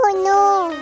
Oh no!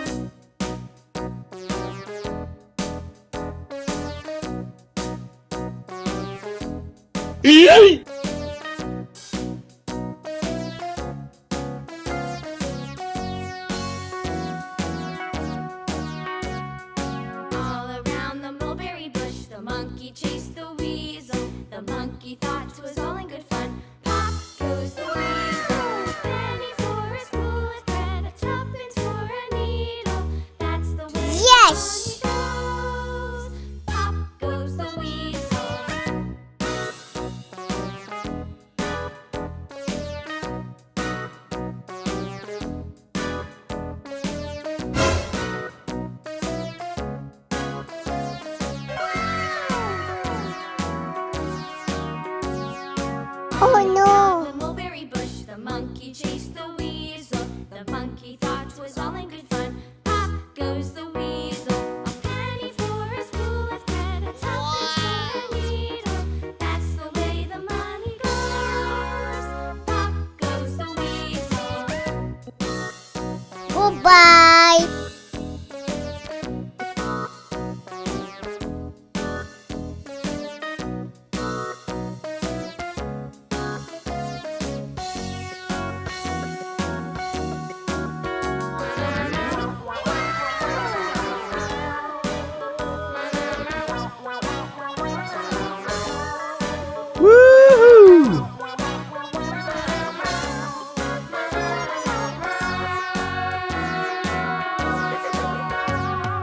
All around the mulberry bush, the monkey chased the weasel. The monkey thought 'twas all in good fun. Pop goes the weasel, a penny for a spool of thread, a tuppence for a needle. That's the way Yes! the money goes. Pop goes the weasel. Oh no! The mulberry bush, the monkey chased the weasel. The monkey thought 'twas all in good fun. Pop goes the weasel, a penny for a spool of thread, a tuppence for a needle. That's the way the money goes. Pop goes the weasel. Goodbye! Woohoo!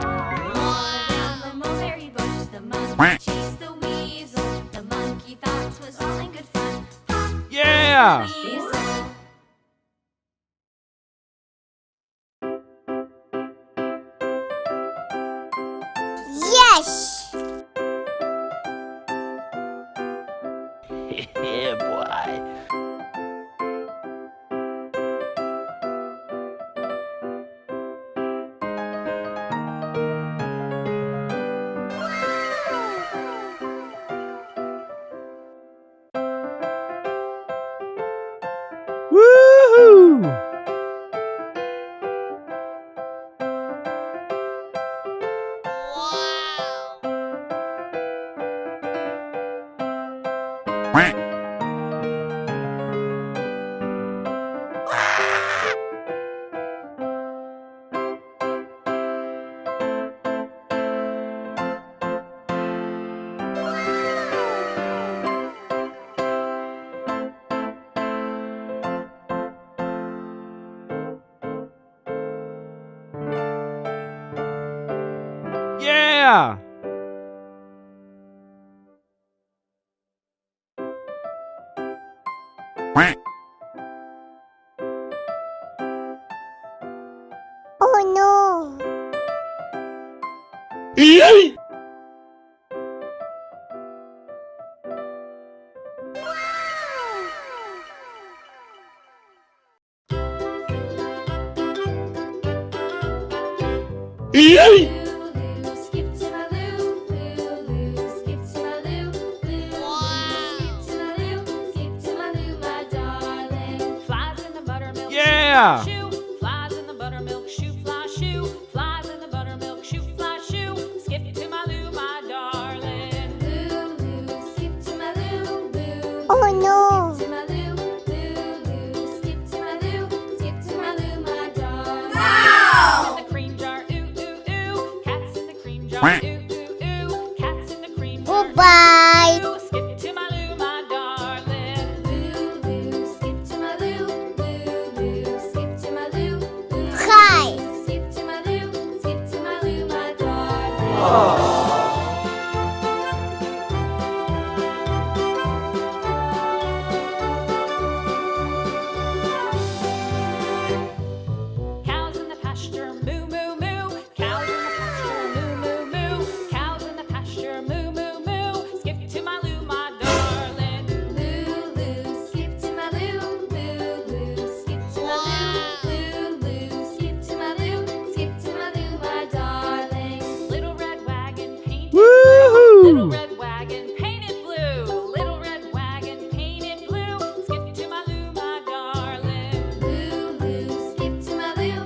Around the mulberry bush, the monkey chased the weasel. The monkey thought 'twas all in good fun. Pop Yeah! weasel. Yes! Yeah, boy. Woohoo! Yeah! Oh no! Loo, skip to my loo, skip to my loo, skip to my loo, skip to my loo, my darling. Flies in the buttermilk Yeah! shoe, flies in the buttermilk shoe, fly shoe, flies in the buttermilk shoe, fly shoe. Skip to my loo, my darling. Loo, skip to my loo, Oh no! skip to my loo, skip to my loo, skip to my loo, my darling. In the cream jar, ooh ooh ooh, cats in the cream jar, ooh ooh ooh, cats in the cream jar. Goodbye! Ooh, skip to my loo, my darling. Loo, skip to my loo, skip to my loo, Hi! skip to my loo, skip to my loo, my darling. Cows in the pasture, moo moo moo. Cows in the pasture, moo moo moo. Cows in the pasture, moo moo moo. Skip to my loo, my darling. Loo, skip to my loo, skip to my loo, skip to my loo, skip to my loo, my darling. Little red wagon painted blue. Little Woohoo! red wagon painted blue. Little red wagon painted blue. Skip to my loo, my darling. Skip to my loo,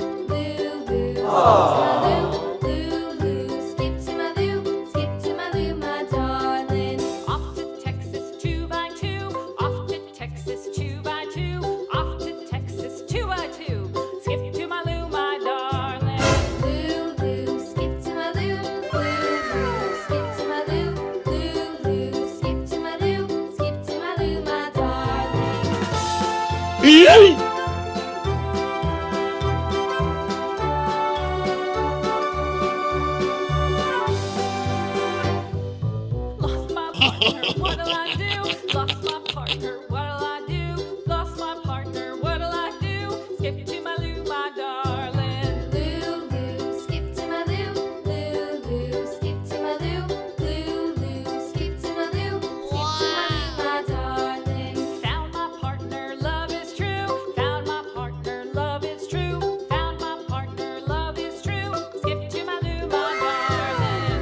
Skip to my loo, skip to my loo, my darling. Off to Texas 2x2, off to Texas 2x2, off to Texas 2x2. Skip to my loo, my darling. Loo, skip to my loo, skip to my loo, skip to my loo, skip to my loo, my darling. Lost my partner, what'll I do? Lost my partner, what'll I do? Lost my partner, what'll I do? Skip to my loo, my darling. Loo, skip to my loo, skip to my loo, skip to my loo, skip to my loo, my darling. Found my partner, love is true. Found my partner, love is true. Found my partner, love is true. Skip to my loo, my darling.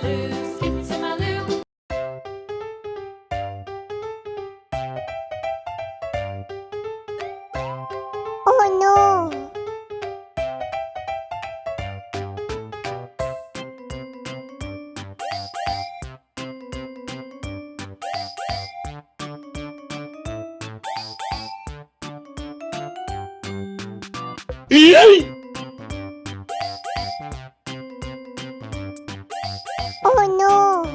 Loo, skip to my loo. Oh no. Oh no.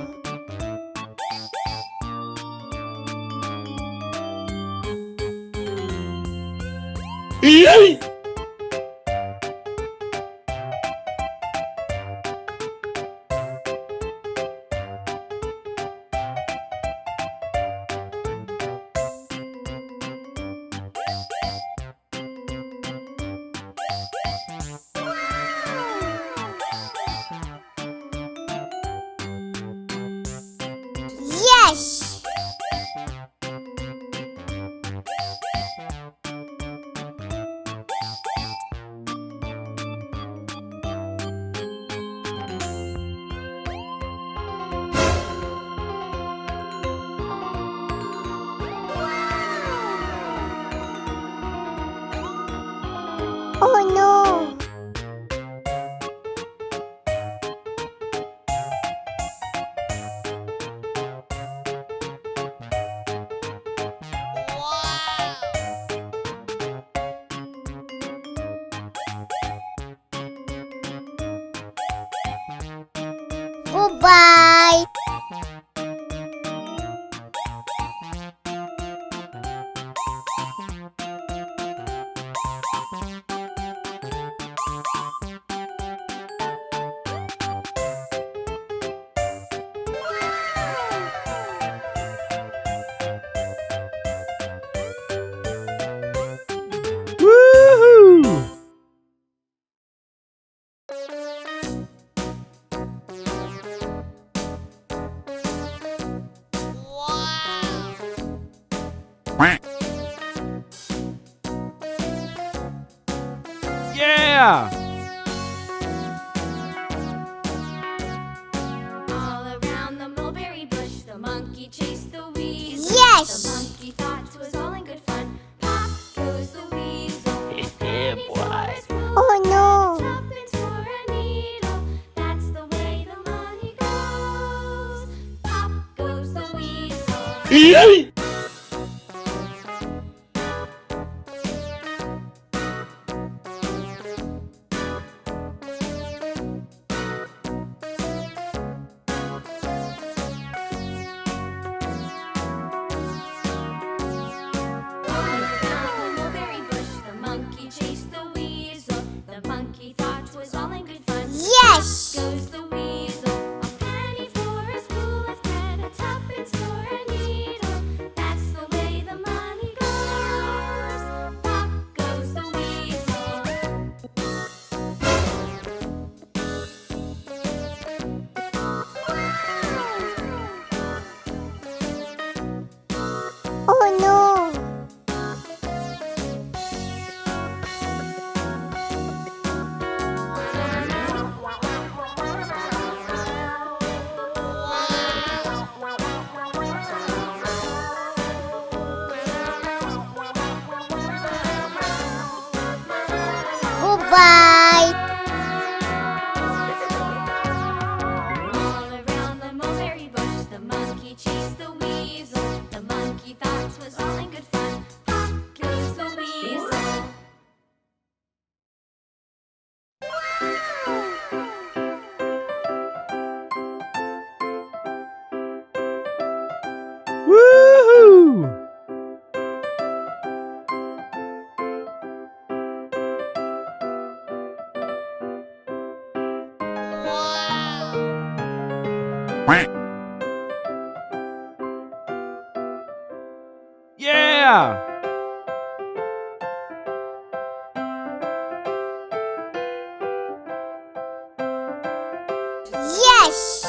Yes. Oh no. Goodbye. Woohoo! Yeah! All around the mulberry bush, the monkey chased the weasel. Yes. The monkey thought it was all in good fun. Pop goes the weasel. Yeah, Penny boy. for his wool, Oh no. tuppence for a needle. That's the way the money goes. Pop goes the weasel. Yes. Goes the weasel, a penny for a spool of thread, a tuppence for a needle. Yes!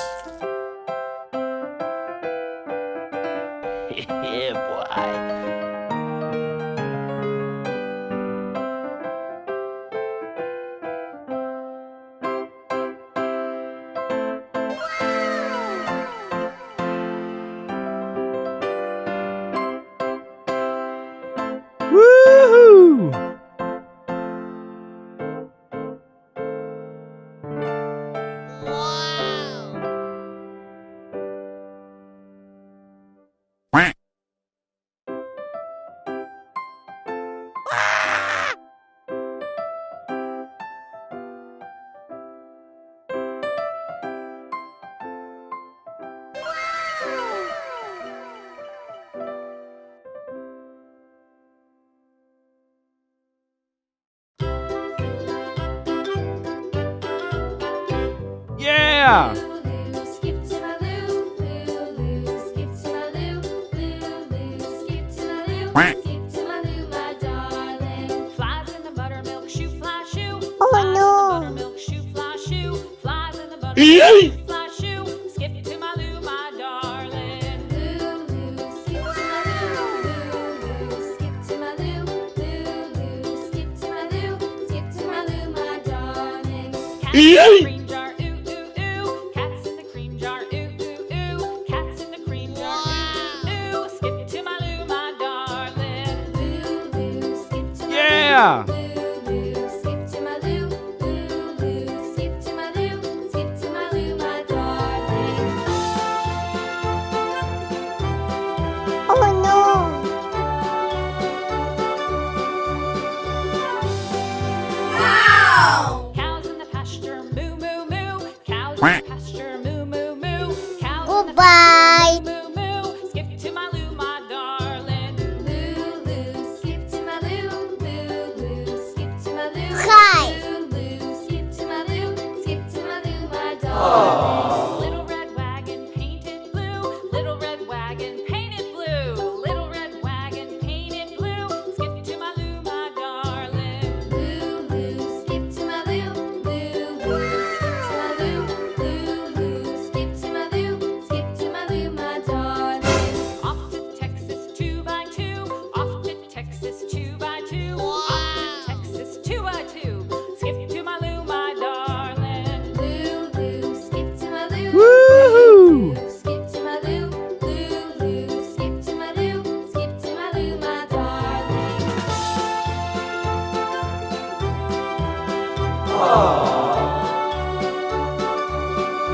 Yeah, boy. Woohoo! Yeah! Loo, skip to my loo, loo, skip to my loo, skip to my loo, skip to my loo, my darling. Flies in the buttermilk shoe, fly shoe. Oh, no. Flies in the buttermilk shoe, fly shoe. Flies in the buttermilk shoe, fly shoe. Skip to my loo, my darling. Loo, skip to my loo, skip to my loo, skip to my loo, skip to my loo, my darling. Cats in the cream jar, ooh, ooh, ooh. Cats in the cream jar, ooh, ooh, ooh. Skip to my loo, my darling. Loo, skip to my Yeah! loo, skip to my loo, skip to my loo, skip to my loo, my darling. Oh no! Cows in the pasture, moo, moo, moo. Cows in the pasture, moo, moo, moo. Cows in the Goodbye! moo, moo. Skip to my loo, my darling. Loo, skip to my loo, skip to my loo. Hi! Loo, skip to my loo, skip to my loo, my darling.